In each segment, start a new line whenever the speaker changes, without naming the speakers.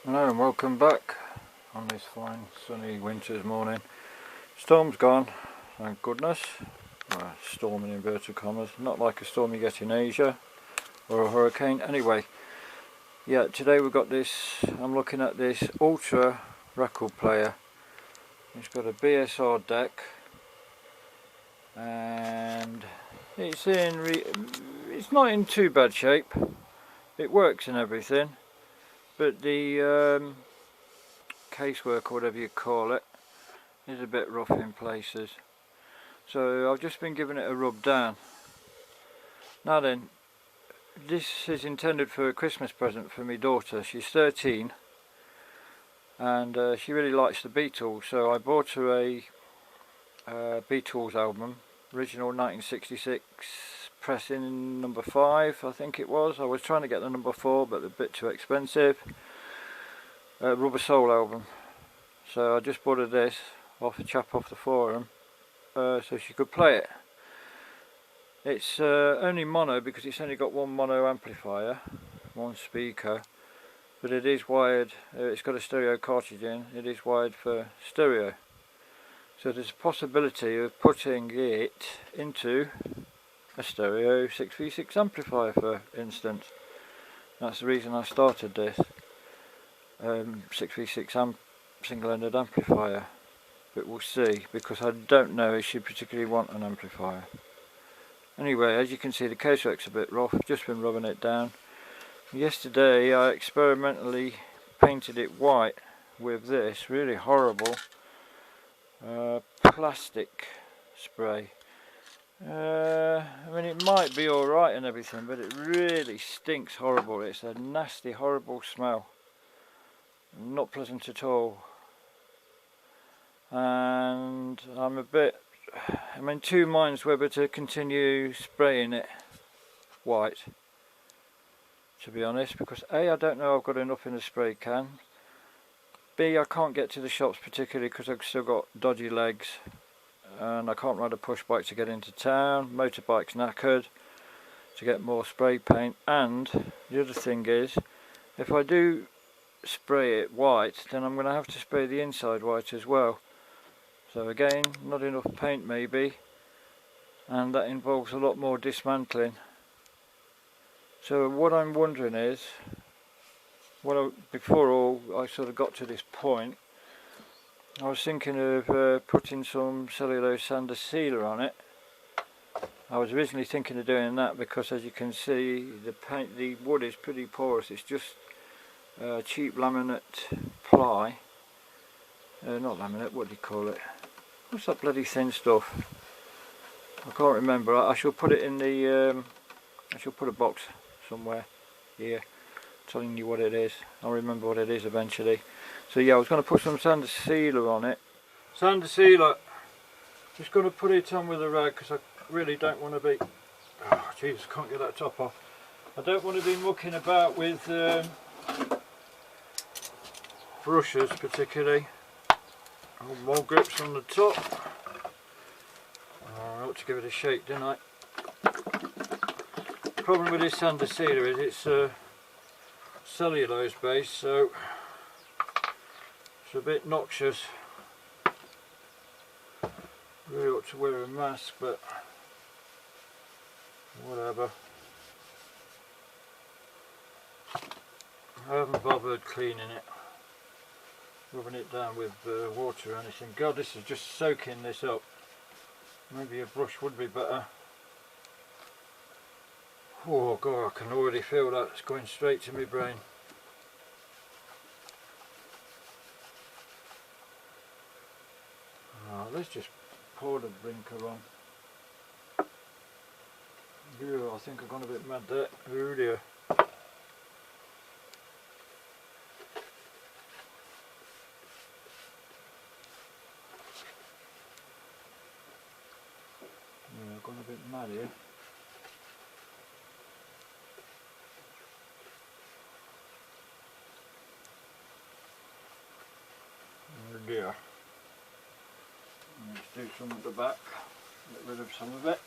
Hello and welcome back on this fine sunny winter's morning. Storm's gone, thank goodness. Well, storm in inverted commas, not like a storm you get in Asia or a hurricane. Anyway, yeah, today we've got this, I'm looking at this Ultra record player. It's got a BSR deck and it's not in too bad shape. It works and everything, but the casework or whatever you call it is a bit rough in places, so I've just been giving it a rub down. Now then, this is intended for a Christmas present for my daughter. She's 13 and she really likes the Beatles, so I bought her a Beatles album, original 1966 pressing number 5 I think it was. I was trying to get the number 4 but a bit too expensive. Rubber Soul album, so I just bought her this off a chap off the forum so she could play it. It's only mono because it's only got one mono amplifier, one speaker, but it is wired, it's got a stereo cartridge in, it is wired for stereo, so there's a possibility of putting it into a stereo 6v6 amplifier, for instance. That's the reason I started this 6v6 single-ended amplifier, but we'll see, because I don't know if she particularly want an amplifier. Anyway, as you can see, the casework's a bit rough. I've just been rubbing it down. Yesterday I experimentally painted it white with this really horrible plastic spray. I mean, it might be alright and everything, but it really stinks horrible. It's a nasty, horrible smell. Not pleasant at all. And I'm in two minds whether to continue spraying it white, to be honest, because A, I don't know I've got enough in the spray can, B, I can't get to the shops particularly because I've still got dodgy legs and I can't ride a push bike to get into town, motorbike's knackered to get more spray paint, and the other thing is, if I do spray it white, then I'm going to have to spray the inside white as well. So again, not enough paint maybe, and that involves a lot more dismantling. So what I'm wondering is, before all I sort of got to this point, I was thinking of putting some cellulose sander sealer on it. I was originally thinking of doing that because, as you can see, the wood is pretty porous. It's just cheap laminate ply. Not laminate, what do you call it? What's that bloody thin stuff? I can't remember. I shall put it in the I shall put a box somewhere here telling you what it is. I'll remember what it is eventually. So yeah, I was going to put some sander sealer on it. Sander sealer. Just going to put it on with a rag because I really don't want to be, oh jeez, I can't get that top off. I don't want to be mucking about with brushes particularly. Oh, more grips on the top. Oh, I ought to give it a shake, didn't I? The problem with this sander sealer is it's cellulose based, so it's a bit noxious. Really ought to wear a mask, but whatever. I haven't bothered cleaning it, rubbing it down with water or anything. God, this is just soaking this up. Maybe a brush would be better. Oh God, I can already feel that it's going straight to my brain. Oh, let's just pour the brinker on. Ew, I think I've gone a bit mad there. Oh dear. Yeah, I've gone a bit mad here. Oh dear. Let's do some at the back, get rid of some of it.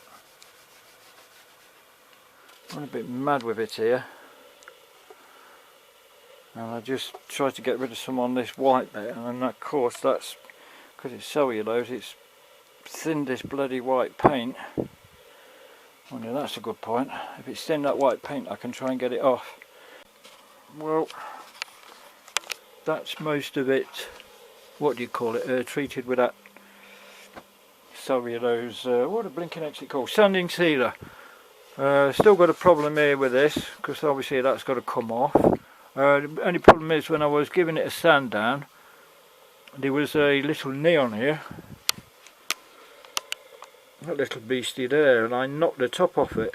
I'm a bit mad with it here. and I just tried to get rid of some on this white bit, and then of course that's because it's cellulose, it's thinned this bloody white paint. Oh no, that's a good point. If it's thinned that white paint, I can try and get it off. Well, that's most of it, what do you call it, treated with that cellulose, what the blinking heck's it called, sanding sealer. Still got a problem here with this, because obviously that's got to come off. The only problem is when I was giving it a sand down, there was a little neon here, that little beastie there, and I knocked the top off it,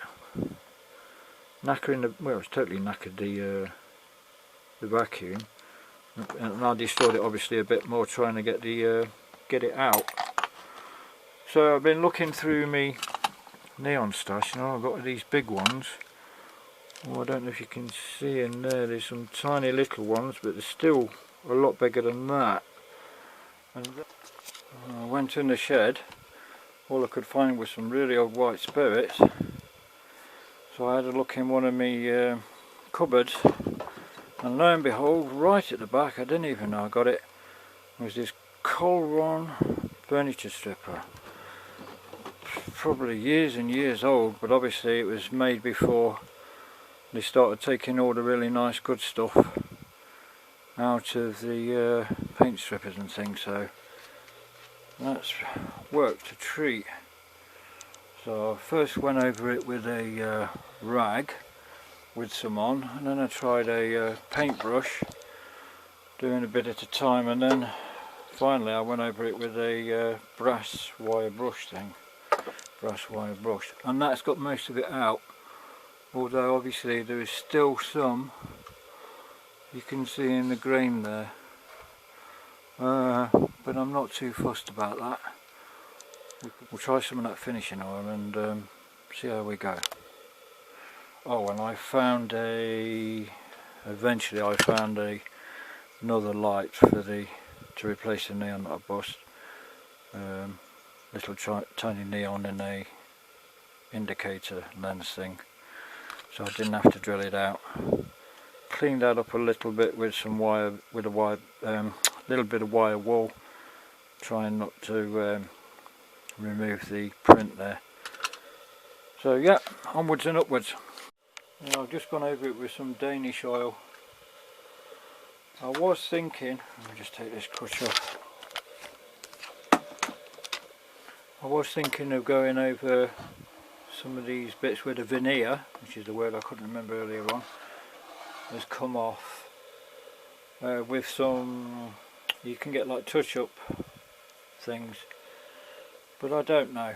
knackering the, well, it's totally knackered the vacuum, and I destroyed it obviously a bit more trying to get it out. So I've been looking through me neon stash, you know, I've got these big ones. Oh, I don't know if you can see in there, there's some tiny little ones, but they're still a lot bigger than that. And I went in the shed, all I could find was some really old white spirits. So I had a look in one of my cupboards, and lo and behold, right at the back, I didn't even know I got it, was this Colron furniture stripper. Probably years and years old, but obviously it was made before they started taking all the really nice good stuff out of the paint strippers and things, so that's worked a treat. So I first went over it with a rag with some on, and then I tried a paintbrush, doing a bit at a time, and then finally I went over it with a brass wire brush, and that's got most of it out, although obviously there is still some you can see in the grain there, but I'm not too fussed about that. We'll try some of that finishing oil and see how we go. Oh, and I found eventually I found another light for to replace the neon that I bust. Little tiny neon in a indicator lens thing, so I didn't have to drill it out. Cleaned that up a little bit with some wire, with a little bit of wire wool, trying not to remove the print there. So yeah, onwards and upwards. Now, I've just gone over it with some Danish oil. I was thinking, let me just take this crutch off. I was thinking of going over some of these bits where the veneer, which is the word I couldn't remember earlier on, has come off, with some, you can get like touch-up things, but I don't know.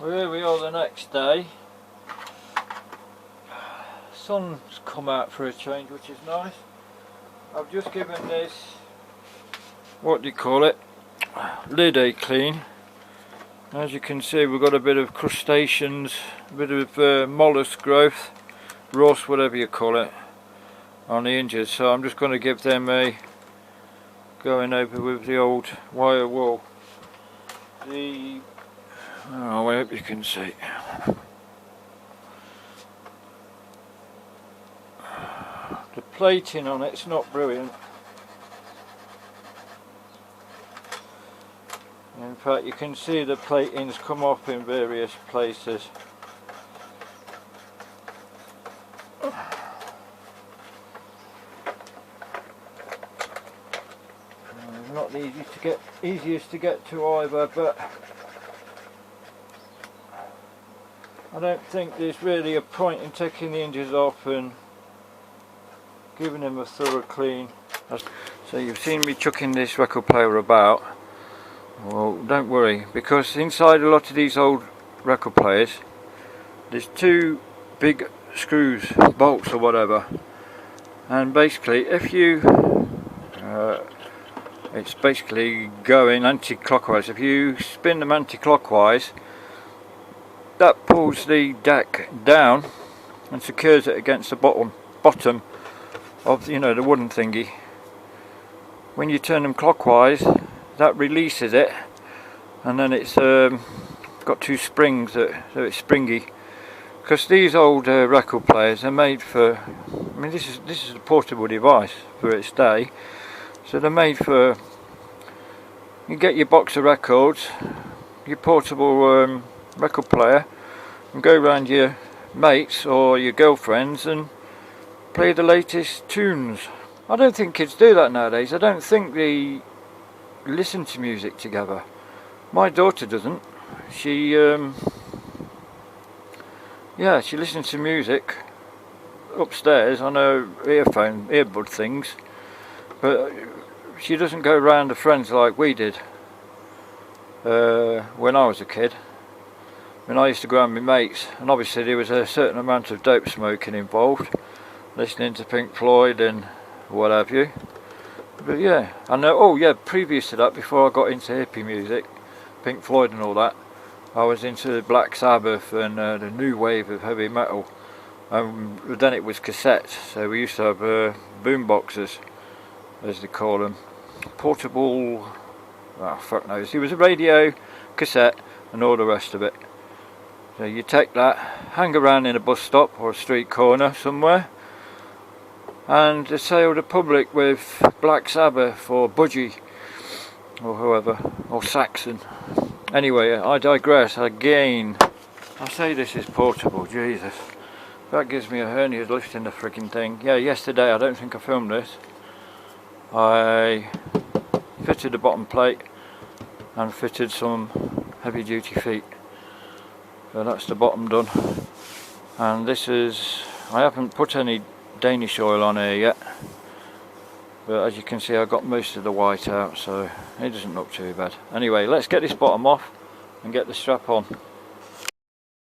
Well, here we are the next day. Sun's come out for a change, which is nice. I've just given this, what do you call it, lid a clean. As you can see, we've got a bit of crustaceans, a bit of mollusk growth, rust, whatever you call it, on the hinges. So I'm just going to give them a going over with the old wire wool. Oh, I hope you can see. The plating on it's not brilliant. In fact, you can see the platings come off in various places. It's not the easiest to get to either, but I don't think there's really a point in taking the hinges off and giving them a thorough clean. So you've seen me chucking this record player about. Well, don't worry, because inside a lot of these old record players there's two big screws, bolts or whatever, and basically if you it's basically going anti-clockwise. If you spin them anti-clockwise, that pulls the deck down and secures it against the bottom of, you know, the wooden thingy. When you turn them clockwise, that releases it, and then it's got two springs, so it's springy, Because these old record players are made for, I mean, this is a portable device for its day, so they're made for, you get your box of records, your portable record player, and go around your mates or your girlfriends and play the latest tunes. I don't think kids do that nowadays. I don't think they listen to music together. My daughter doesn't. She yeah, she listens to music upstairs on her earbud things, but she doesn't go around to friends like we did when I was a kid. When I used to go around with mates, and obviously there was a certain amount of dope smoking involved, listening to Pink Floyd and what have you. But yeah, and oh yeah, previous to that, before I got into hippie music, Pink Floyd and all that, I was into Black Sabbath and the new wave of heavy metal. Then it was cassettes, so we used to have boom boxes, as they call them, portable. Oh fuck knows. It was a radio, cassette, and all the rest of it. So you take that, hang around in a bus stop or a street corner somewhere, and assail the public with Black Sabbath or Budgie or whoever, or Saxon. Anyway, I digress again. I say this is portable, Jesus. That gives me a hernia lifting the freaking thing. Yeah, yesterday, I don't think I filmed this, I fitted the bottom plate and fitted some heavy duty feet. So that's the bottom done. And this is, I haven't put any Danish oil on here yet, but as you can see I got most of the white out, so it doesn't look too bad. Anyway, let's get this bottom off and get the strap on.